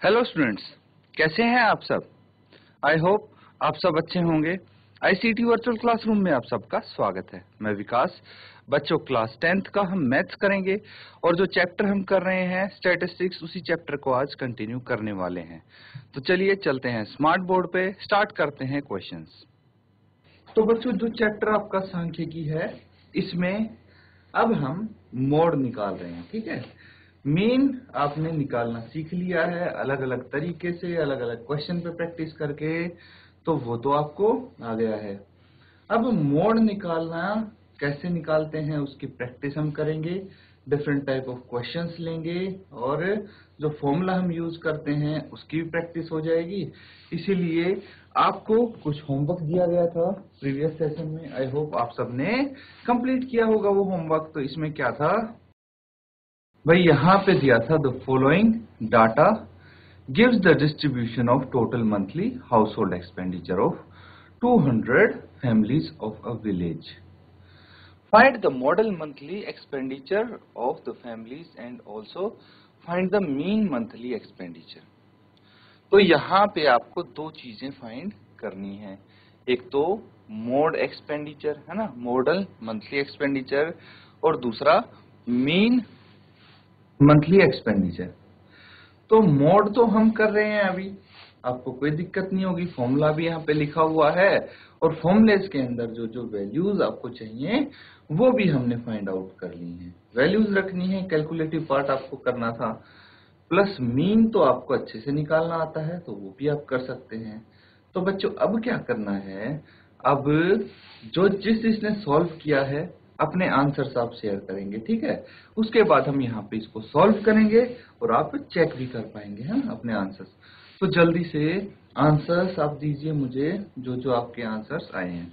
Hello students, कैसे हैं आप सब। आई होप आप सब अच्छे होंगे। आईसीटी वर्चुअल क्लासरूम में आप सबका स्वागत है। मैं विकास। बच्चों, क्लास 10th का हम मैथ्स करेंगे और जो चैप्टर हम कर रहे हैं स्टैटिस्टिक्स, उसी चैप्टर को आज कंटिन्यू करने वाले हैं। तो चलिए चलते हैं स्मार्ट बोर्ड पे, स्टार्ट करते हैं क्वेश्चंस। तो बच्चों, जो चैप्टर आपका सांख्यिकी है, इसमें अब हम मोड निकाल रहे हैं। ठीक है, मीन आपने निकालना सीख लिया है अलग अलग तरीके से, अलग अलग क्वेश्चन पे प्रैक्टिस करके, तो वो तो आपको आ गया है। अब मोड निकालना कैसे निकालते हैं उसकी प्रैक्टिस हम करेंगे। डिफरेंट टाइप ऑफ क्वेश्चंस लेंगे और जो फॉर्मूला हम यूज करते हैं उसकी भी प्रैक्टिस हो जाएगी। इसीलिए आपको कुछ होमवर्क दिया गया था प्रीवियस सेशन में। आई होप आप सबने कंप्लीट किया होगा वो होमवर्क। तो इसमें क्या था भाई, यहां पे दिया था the following data gives the distribution of total monthly house hold expenditure of 200 families of a village. Find the model monthly expenditure of the families and also find the mean monthly expenditure. तो यहाँ पे आपको दो चीजें find करनी है। एक तो मोड एक्सपेंडिचर है ना, मॉडल मंथली एक्सपेंडिचर, और दूसरा मीन मंथली एक्सपेंडिचर। तो मोड तो हम कर रहे हैं अभी, आपको कोई दिक्कत नहीं होगी। फॉर्मूला भी यहाँ पे लिखा हुआ है और फॉर्मूलेस के अंदर जो जो वैल्यूज आपको चाहिए वो भी हमने फाइंड आउट कर ली हैं। वैल्यूज रखनी है, कैलकुलेटिव पार्ट आपको करना था, प्लस मीन तो आपको अच्छे से निकालना आता है तो वो भी आप कर सकते हैं। तो बच्चों, अब क्या करना है, अब जो जिस जिसने सॉल्व किया है अपने आंसर्स आप शेयर करेंगे। ठीक है, उसके बाद हम यहाँ पे इसको सॉल्व करेंगे और आप चेक भी कर पाएंगे है ना अपने आंसर्स। तो जल्दी से आंसर्स आप दीजिए मुझे, जो जो आपके आंसर्स आए हैं।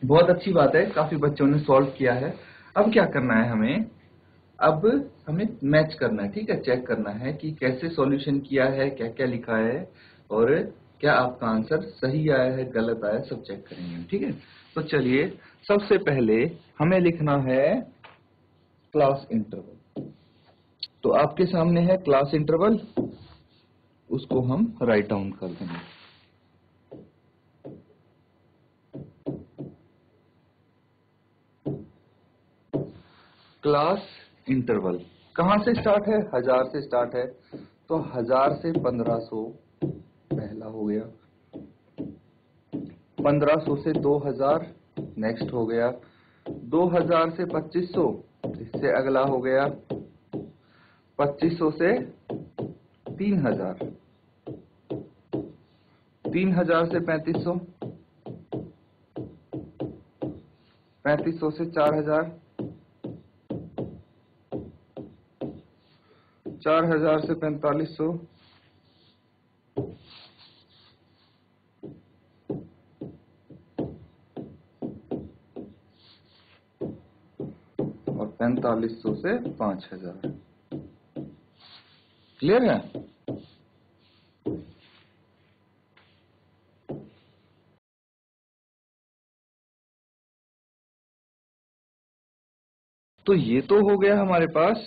बहुत अच्छी बात है, काफी बच्चों ने सॉल्व किया है। अब क्या करना है हमें, अब हमें मैच करना है। ठीक है, चेक करना है कि कैसे सॉल्यूशन किया है, क्या क्या लिखा है और क्या आपका आंसर सही आया है, गलत आया, सब चेक करेंगे। ठीक है, तो चलिए सबसे पहले हमें लिखना है क्लास इंटरवल। तो आपके सामने है क्लास इंटरवल, उसको हम राइट डाउन कर देंगे। क्लास इंटरवल कहां से स्टार्ट है, 1000 से स्टार्ट है। तो 1000 से 1500 पहला हो गया, 1500 से 2000 नेक्स्ट हो गया, 2000 से 2500 इससे अगला हो गया, 2500 से 3000, 3000 से 3500, 3500 से 4000, 4000 से 4500, और 4500 से 5000। क्लियर है। तो ये तो हो गया हमारे पास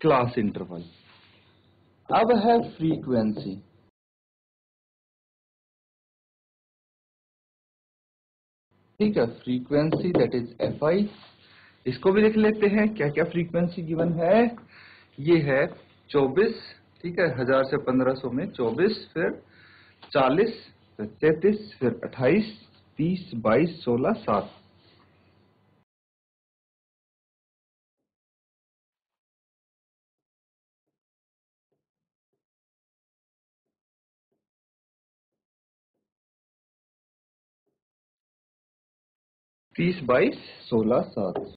क्लास इंटरवल। अब है फ्रीक्वेंसी। ठीक है, frequency that is F I. इसको भी लिख लेते हैं, क्या क्या फ्रीक्वेंसी गिवन है। ये है 24। ठीक है, 1000 से 1500 में 24, फिर 40, फिर 33, फिर 28, 30, 22, 16, 7। 30, 22, 16, 7।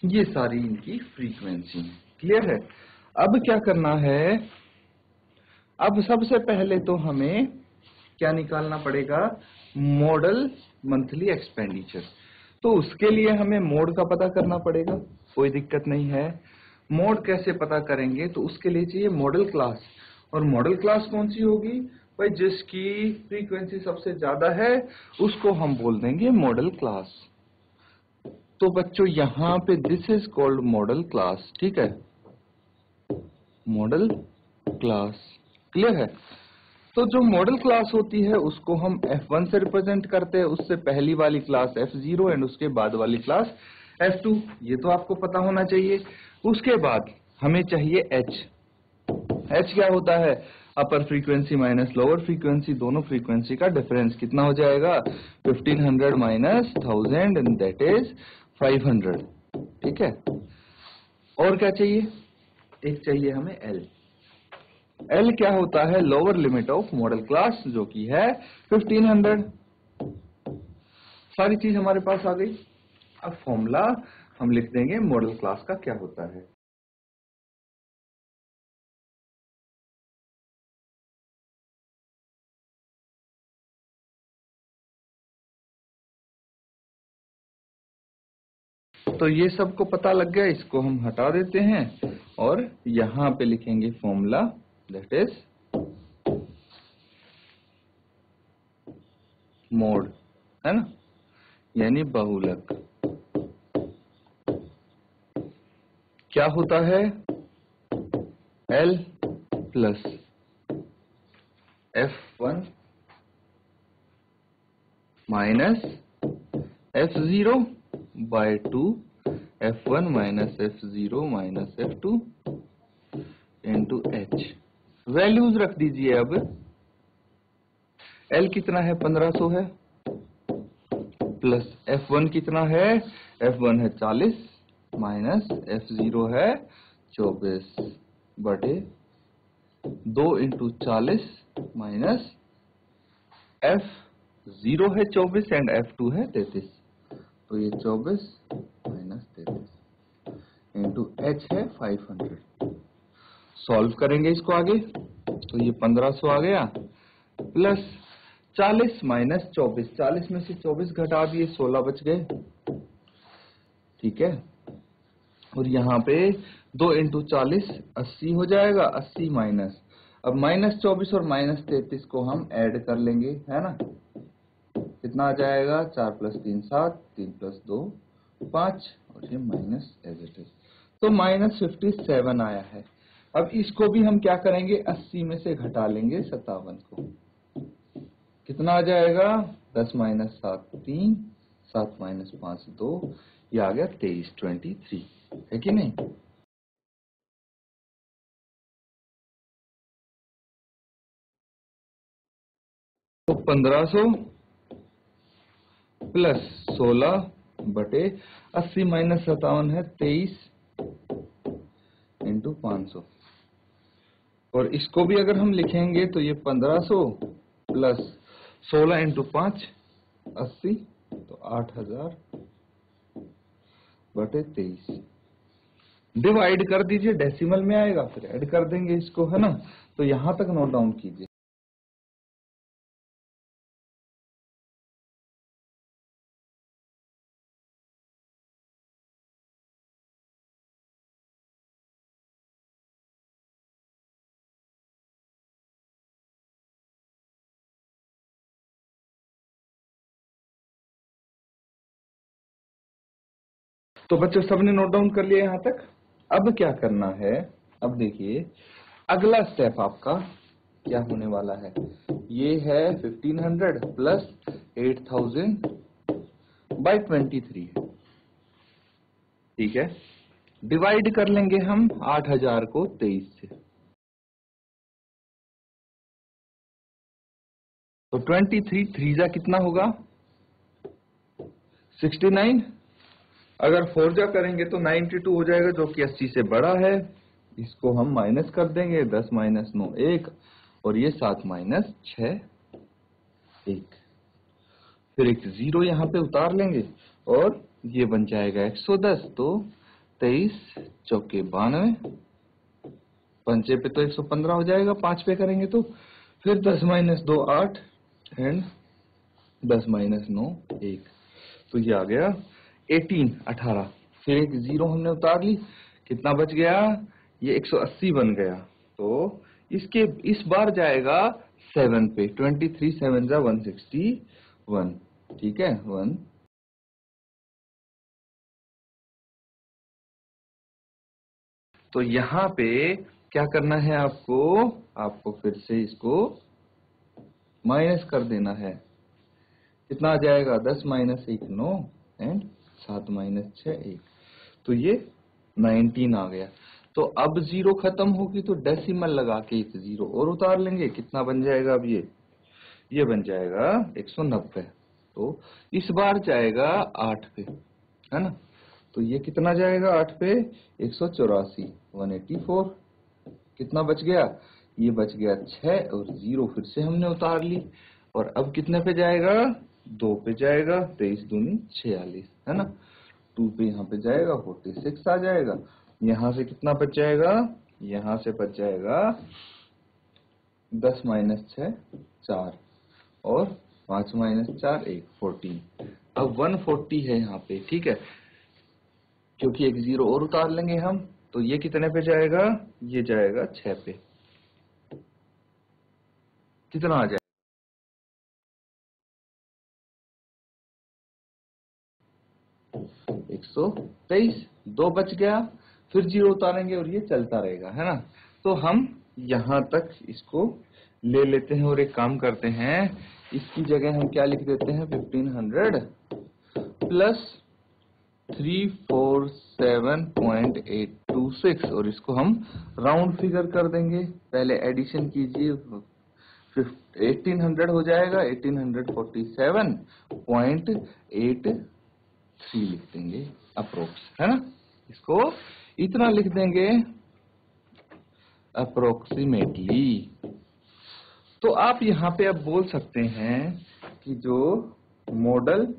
ये सारी इनकी फ्रीक्वेंसी है। क्लियर है। अब क्या करना है, अब सबसे पहले तो हमें क्या निकालना पड़ेगा, मॉडल मंथली एक्सपेंडिचर। तो उसके लिए हमें मोड का पता करना पड़ेगा, कोई दिक्कत नहीं है। मोड कैसे पता करेंगे, तो उसके लिए चाहिए मॉडल क्लास। और मॉडल क्लास कौन सी होगी भाई, जिसकी फ्रीक्वेंसी सबसे ज्यादा है उसको हम बोल देंगे मॉडल क्लास। तो बच्चों यहाँ पे this is called model class, ठीक है, मॉडल क्लास, क्लियर है। तो जो मॉडल क्लास होती है उसको हम F1 से रिप्रेजेंट करते हैं, उससे पहली वाली क्लास F0 एंड उसके बाद वाली क्लास F2, ये तो आपको पता होना चाहिए। उसके बाद हमें चाहिए H। H क्या होता है, अपर फ्रीक्वेंसी माइनस लोअर फ्रीक्वेंसी, दोनों फ्रीक्वेंसी का डिफरेंस कितना हो जाएगा, 1500 माइनस 1000 एंड दैट इज 500, ठीक है। और क्या चाहिए, एक चाहिए हमें L। L क्या होता है, lower limit of model class, जो कि है 1500। सारी चीज हमारे पास आ गई। अब फॉर्मूला हम लिख देंगे मॉडल क्लास का क्या होता है। तो ये सबको पता लग गया, इसको हम हटा देते हैं और यहां पे लिखेंगे फॉर्मूला, दैट इज मोड, है ना, यानी बहुलक। क्या होता है, L plus F1 minus F0 by 2, F1 minus F0 minus F2 into H। Values रख दीजिए। अब L कितना है, 1500 है, प्लस F1 कितना है, F1 है 40 माइनस F0 है 24 बटे 2 इंटू 40 माइनस F0 है 24 एंड F2 है 33, तो ये 24 माइनस 33 इंटू H है 500। सॉल्व करेंगे इसको आगे, तो ये 1500 आ गया, प्लस 40 माइनस 24, 40 में से 24 घटा दिए 16 बच गए, ठीक है। और यहाँ पे 2 इंटू 40 80 हो जाएगा, 80 माइनस, अब माइनस 24 और माइनस 33 को हम ऐड कर लेंगे, है ना, कितना आ जाएगा, 4 प्लस 3 7, 3 प्लस 2 5, और ये माइनस एज इट इज, तो माइनस 57 आया है। अब इसको भी हम क्या करेंगे, 80 में से घटा लेंगे 57 को, कितना आ जाएगा, 10 माइनस 7 3, 7 माइनस 5 2, ये आ गया 23, 23, है कि नहीं। तो 1500 प्लस 16 बटे 80 माइनस 57 है 23 इंटू 500, और इसको भी अगर हम लिखेंगे तो ये 1500 प्लस 16 इंटू 5 80, तो 8000 बटे 23, डिवाइड कर दीजिए, डेसिमल में आएगा, फिर ऐड कर देंगे इसको, है ना। तो यहां तक नोट डाउन कीजिए। तो बच्चों सबने नोट डाउन कर लिया यहां तक। अब क्या करना है, अब देखिए अगला स्टेप आपका क्या होने वाला है, ये है 1500 प्लस 8000 बाई 23 है, ठीक है। डिवाइड कर लेंगे हम 8000 को 23 से, तो 23 3 जा कितना होगा, 69, अगर 4 जा करेंगे तो 92 हो जाएगा, जो कि 80 से बड़ा है। इसको हम माइनस कर देंगे, 10 माइनस 9 1, और ये 7 माइनस 6 1, फिर एक जीरो यहाँ पे उतार लेंगे और ये बन जाएगा 110, तो 23 चौके 92, पंचे पे तो 115 हो जाएगा, 5 पे करेंगे तो, फिर 10 माइनस 2 8 एंड 10 माइनस 9 1, तो ये आ गया 18। फिर एक 0 हमने उतार ली, कितना बच गया, ये 180 बन गया। तो इसके इस बार जाएगा 7 पे, 23 7 जा 161, ठीक है 1। तो यहाँ पे क्या करना है आपको, आपको फिर से इसको माइनस कर देना है। कितना आ जाएगा, 10 माइनस 1 9 एंड 7 माइनस 6 1, तो ये 19 आ गया। तो अब 0 खत्म होगी तो डेसिमल लगा के एक 0 और उतार लेंगे, कितना बन जाएगा अब ये बन जाएगा 190। तो इस बार जाएगा 8 पे, है ना। तो ये कितना जाएगा 8 पे, 184 184। कितना बच गया, ये बच गया 6 और 0 फिर से हमने उतार ली। और अब कितने पे जाएगा, 2 पे जाएगा, 23 दूनी 46, है ना। 2 पे यहाँ पे जाएगा 46 आ जाएगा। यहाँ से कितना बच जाएगा, यहाँ से बच जाएगा 10 माइनस 6 4 और 5 माइनस 4 1 14। अब 140 है यहाँ पे, ठीक है, क्योंकि एक 0 और उतार लेंगे हम। तो ये कितने पे जाएगा, ये जाएगा 6 पे, कितना आ जाएगा 123। 2 बच गया, फिर 0 उतारेंगे और ये चलता रहेगा, है ना। तो हम यहां तक इसको ले लेते हैं और एक काम करते हैं, इसकी जगह हम क्या लिख देते हैं, 1500 प्लस 347.826 और इसको हम राउंड फिगर कर देंगे। पहले एडिशन कीजिए, 1800 हो जाएगा, 1847.83 लिख देंगे अप्रोक्स, है ना। इसको इतना लिख देंगे अप्रोक्सीमेटली। तो आप यहां पे अब बोल सकते हैं कि जो मॉडल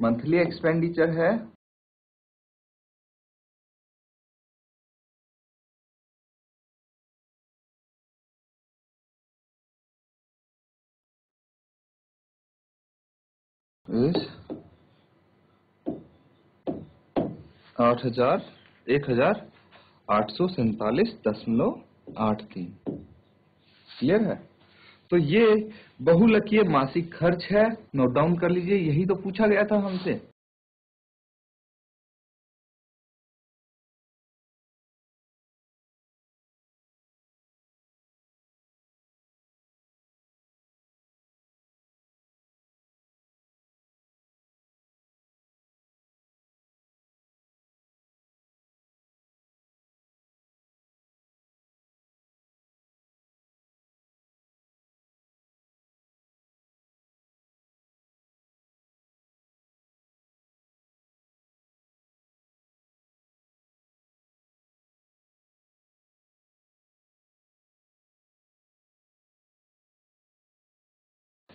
मंथली एक्सपेंडिचर है इस 1847.83 क्लियर है। तो ये बहुलकीय मासिक खर्च है, नोट डाउन कर लीजिए, यही तो पूछा गया था हमसे।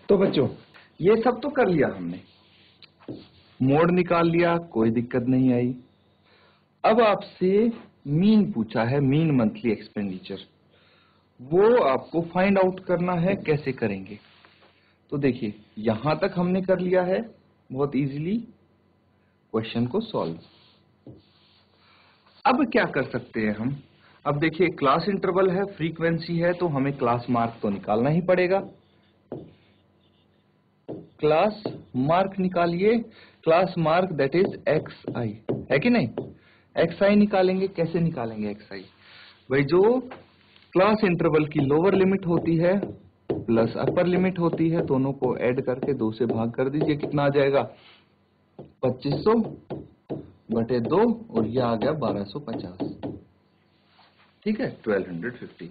तो बच्चों ये सब तो कर लिया हमने, मोड निकाल लिया, कोई दिक्कत नहीं आई। अब आपसे मीन पूछा है, मीन मंथली एक्सपेंडिचर, वो आपको फाइंड आउट करना है, कैसे करेंगे। तो देखिए यहां तक हमने कर लिया है बहुत इजीली क्वेश्चन को सॉल्व। अब क्या कर सकते हैं हम, अब देखिए क्लास इंटरवल है, फ्रीक्वेंसी है, तो हमें क्लास मार्क तो निकालना ही पड़ेगा। क्लास मार्क निकालिए, class mark that is X I, है कि नहीं। एक्स आई निकालेंगे, कैसे निकालेंगे एक्स आई, भाई जो क्लास इंटरवल की लोअर लिमिट होती है प्लस अपर लिमिट होती है, दोनों को ऐड करके 2 से भाग कर दीजिए, कितना आ जाएगा 2500 बटे 2 और ये आ गया 1250, ठीक है 1250।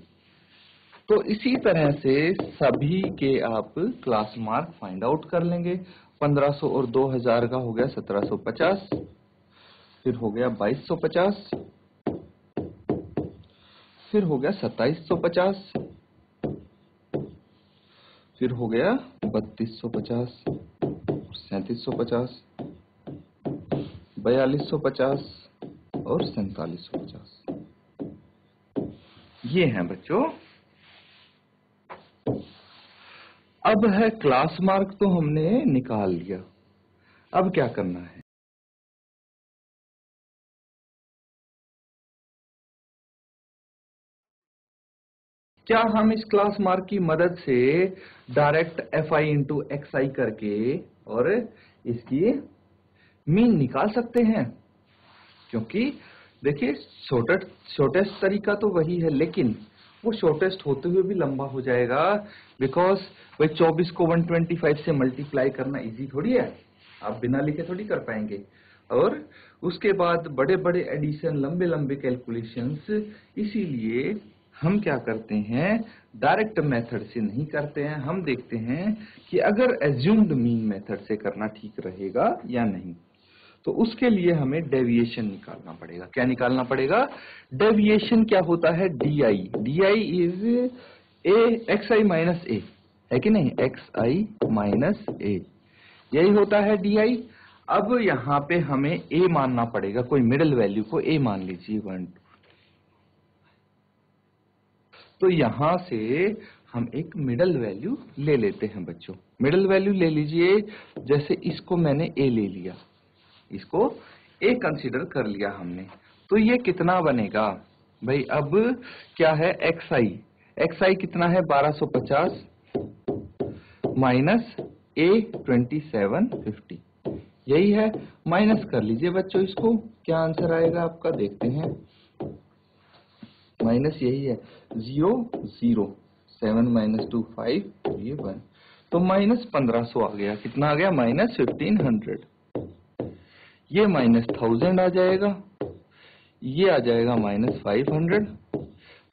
तो इसी तरह से सभी के आप क्लास मार्क फाइंड आउट कर लेंगे। 1500 और 2000 का हो गया 1750, फिर हो गया 2250, फिर हो गया 2750, फिर हो गया 3250, 3750, 4250 और 4750। ये हैं बच्चों। अब है क्लास मार्क तो हमने निकाल लिया, अब क्या करना है, क्या हम इस क्लास मार्क की मदद से डायरेक्ट fi इंटू xi करके और इसकी मीन निकाल सकते हैं? क्योंकि देखिए शॉर्टेस्ट तरीका तो वही है, लेकिन वो शॉर्टेस्ट होते हुए भी लंबा हो जाएगा, बिकॉज भाई 24 को 125 से मल्टीप्लाई करना इजी थोड़ी है, आप बिना लिखे थोड़ी कर पाएंगे। और उसके बाद बड़े बड़े एडिशन, लंबे लंबे कैलकुलेशंस, इसीलिए हम क्या करते हैं, डायरेक्ट मेथड से नहीं करते हैं, हम देखते हैं कि अगर एज्यूम्ड मीन मेथड से करना ठीक रहेगा या नहीं। तो उसके लिए हमें डेविएशन निकालना पड़ेगा। क्या निकालना पड़ेगा? डेविएशन क्या होता है? D I is A X I minus A, है कि नहीं? एक्स आई माइनस ए, यही होता है डी आई। अब यहां पे हमें ए मानना पड़ेगा, कोई मिडिल वैल्यू को ए मान लीजिए 1, 2। तो यहां से हम एक मिडिल वैल्यू ले लेते हैं बच्चों। मिडिल वैल्यू ले लीजिए, जैसे इसको मैंने ए ले लिया, इसको ए कंसीडर कर लिया हमने, तो ये कितना बनेगा भाई? अब क्या है? एक्स आई कितना है? 1250 माइनस ए 2750, यही है। माइनस कर लीजिए बच्चों इसको, क्या आंसर आएगा आपका देखते हैं। माइनस यही है, 0 0, 7 माइनस 2 5, ये 1, तो माइनस 1500 आ गया। कितना आ गया? माइनस 1500। ये माइनस 1000 आ जाएगा, ये आ जाएगा माइनस 500,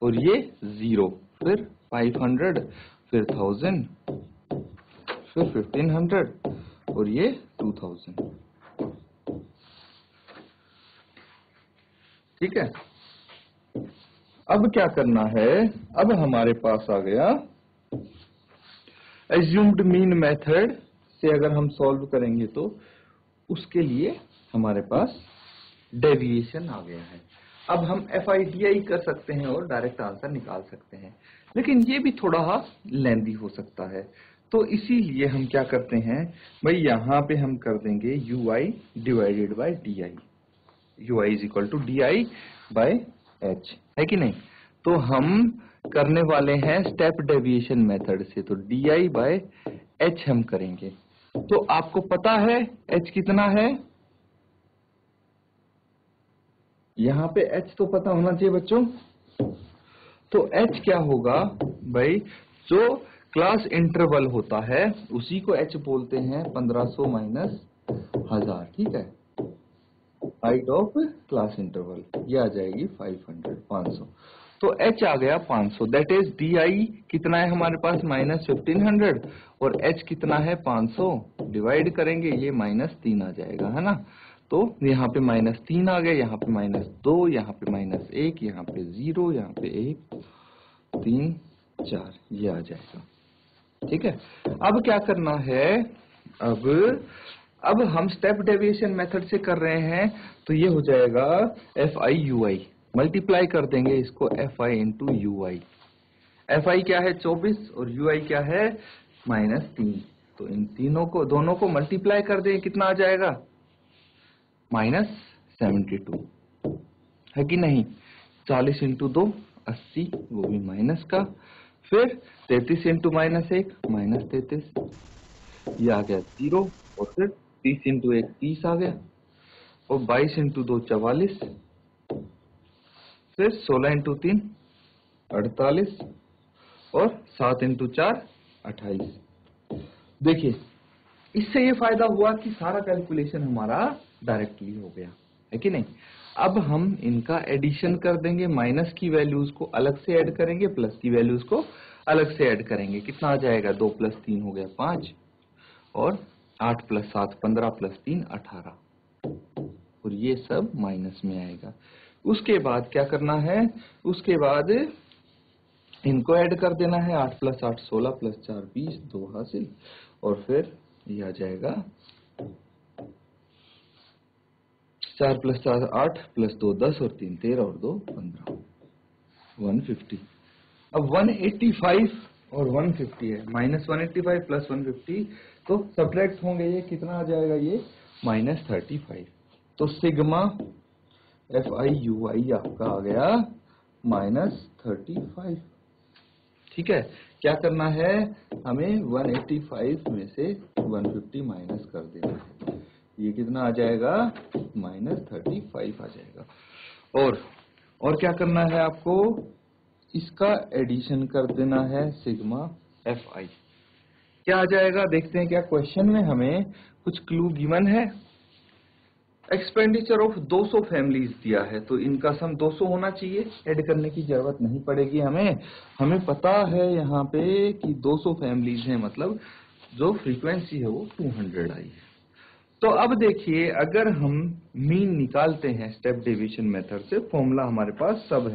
और ये 0, फिर 500, फिर 1000, फिर 1500, और ये 2000। ठीक है, अब क्या करना है? अब हमारे पास आ गया एज्यूम्ड मीन मेथड से अगर हम सॉल्व करेंगे तो उसके लिए हमारे पास डेविएशन आ गया है। अब हम FIDI कर सकते हैं और डायरेक्ट आंसर निकाल सकते हैं, लेकिन ये भी थोड़ा लेंदी हो सकता है। तो इसीलिए हम क्या करते हैं भाई, यहां पे हम कर देंगे UI divided by DI, UI is equal to DI by H, है कि नहीं? तो हम करने वाले हैं स्टेप डेविएशन मेथड से, तो DI बाय H हम करेंगे। तो आपको पता है H कितना है? यहां पे H तो पता होना चाहिए बच्चों। तो H क्या होगा भाई? जो क्लास इंटरवल होता है उसी को H बोलते हैं, 1500 माइनस 1000, ठीक है? हाइट ऑफ क्लास इंटरवल, ये आ जाएगी 500, 500। तो H आ गया 500, दैट इज DI कितना है हमारे पास? माइनस 1500, और H कितना है? 500, डिवाइड करेंगे, ये माइनस 3 आ जाएगा, है ना? तो यहाँ पे माइनस 3 आ गया, यहाँ पे माइनस 2, यहाँ पे माइनस 1, यहाँ पे 0, यहाँ पे 1, 3, 4, ये आ जाएगा। ठीक है, अब क्या करना है? अब हम स्टेप डेविएशन मेथड से कर रहे हैं, तो ये हो जाएगा FI UI, मल्टीप्लाई कर देंगे इसको FI इंटू UI। FI क्या है? 24, और UI क्या है? माइनस 3। तो इन तीनों को, दोनों को मल्टीप्लाई कर दें, कितना आ जाएगा? माइनस 72, है कि नहीं? 40 इंटू 2 80, वो भी माइनस का, फिर 33 इंटू माइनस 1 माइनस 33, ये आ गया 0, और फिर 30 इंटू 1 30 आ गया, और 22 इंटू 2 44, फिर 16 इंटू 3 48, और 7 इंटू 4 28। देखिए, इससे ये फायदा हुआ कि सारा कैलकुलेशन हमारा डायरेक्टली हो गया, है कि नहीं? अब हम इनका एडिशन कर देंगे, माइनस की वैल्यूज को अलग से ऐड करेंगे, प्लस की वैल्यूज को अलग से ऐड करेंगे। कितना आ जाएगा? 2 प्लस 3 हो गया 5, और 8 प्लस 7 15 प्लस 3 18, और ये सब माइनस में आएगा। उसके बाद क्या करना है? उसके बाद इनको ऐड कर देना है, 8 प्लस 8 16 प्लस 4 20, 2 हासिल, और फिर ये आ जाएगा 4 प्लस 4 8 प्लस 2 10, और 3 13, और 2 15, 150। अब 185 और 150 है, माइनस 185 प्लस 150, तो सब्ट्रैक्ट होंगे, ये कितना आ जाएगा? ये माइनस 35। तो सिग्मा FI/UI आपका आ गया माइनस 35। ठीक है, क्या करना है, हमें 185 में से 150 माइनस कर देना है। ये कितना आ जाएगा, माइनस 35 आ जाएगा। और क्या करना है आपको, इसका एडिशन कर देना है सिग्मा FI। क्या आ जाएगा, देखते हैं क्या क्वेश्चन में हमें कुछ क्लू गिवन है। एक्सपेंडिचर ऑफ 200 फैमिलीज दिया है, तो इनका सम 200 होना चाहिए, ऐड करने की जरूरत नहीं पड़ेगी हमें पता है यहाँ पे कि 200 फैमिलीज हैं, मतलब जो फ्रीक्वेंसी है वो 200 आई है। तो अब देखिए, अगर हम मीन निकालते हैं स्टेप डिवीजन मेथड से, फॉर्मूला हमारे पास सब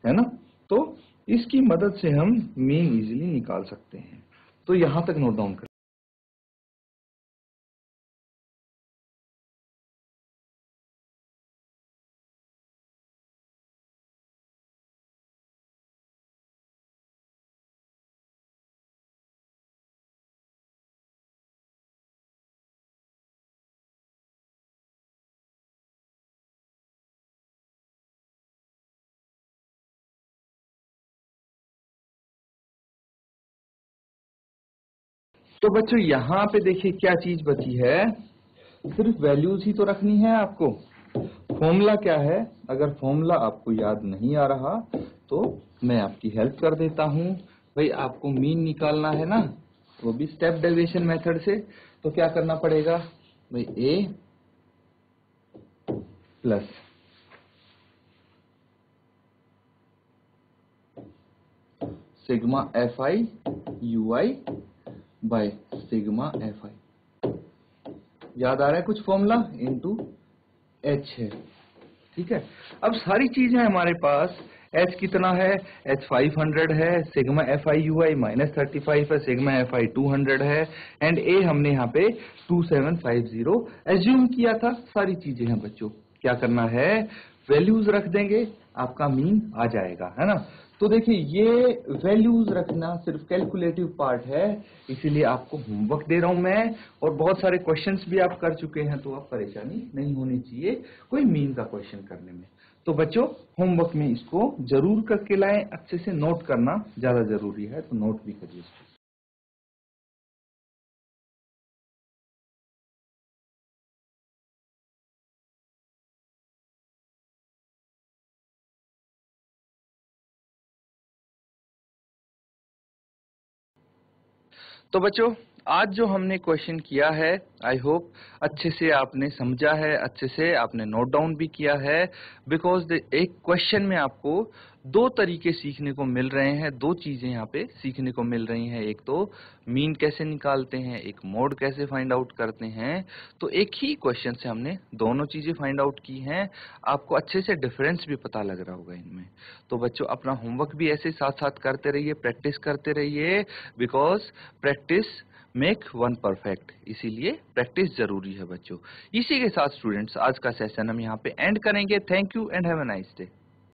है ना, तो इसकी मदद से हम मीन इजीली निकाल सकते हैं। तो यहां तक नोट डाउन करें। तो बच्चों यहाँ पे देखिए क्या चीज बची है, सिर्फ वैल्यूज ही तो रखनी है आपको। फॉर्मूला क्या है, अगर फॉर्मूला आपको याद नहीं आ रहा तो मैं आपकी हेल्प कर देता हूँ। भाई आपको मीन निकालना है ना, वो भी स्टेप डेविएशन मेथड से। तो क्या करना पड़ेगा भाई, A plus sigma FI/UI by sigma FI। याद आ रहा है कुछ फॉर्मूला, इनटू H है। ठीक है, अब सारी चीजें हमारे पास, H कितना है, H 500 है, सिग्मा FI/UI माइनस 35 है, सिग्मा FI 200 है, एंड A हमने यहाँ पे 2750 एज्यूम किया था। सारी चीजें हैं बच्चों, क्या करना है, वैल्यूज रख देंगे, आपका मीन आ जाएगा, है ना। तो देखिए, ये वैल्यूज रखना सिर्फ कैलकुलेटिव पार्ट है, इसीलिए आपको होमवर्क दे रहा हूं मैं, और बहुत सारे क्वेश्चंस भी आप कर चुके हैं, तो आप परेशानी नहीं होनी चाहिए कोई मीन का क्वेश्चन करने में। तो बच्चों, होमवर्क में इसको जरूर करके लाएं, अच्छे से नोट करना ज्यादा जरूरी है, तो नोट भी करिए इसको। तो बच्चों, आज जो हमने क्वेश्चन किया है, आई होप अच्छे से आपने समझा है, अच्छे से आपने नोट डाउन भी किया है। बिकॉज एक क्वेश्चन में आपको दो तरीके सीखने को मिल रहे हैं, दो चीजें यहाँ पे सीखने को मिल रही हैं। एक तो मीन कैसे निकालते हैं, एक मोड कैसे फाइंड आउट करते हैं। तो एक ही क्वेश्चन से हमने दोनों चीजें फाइंड आउट की हैं। आपको अच्छे से डिफरेंस भी पता लग रहा होगा इनमें। तो बच्चों, अपना होमवर्क भी ऐसे साथ साथ करते रहिए, प्रैक्टिस करते रहिए, because practice make one perfect, इसीलिए प्रैक्टिस जरूरी है बच्चों। इसी के साथ स्टूडेंट्स, आज का सेशन हम यहाँ पे एंड करेंगे। Thank you and have a nice day.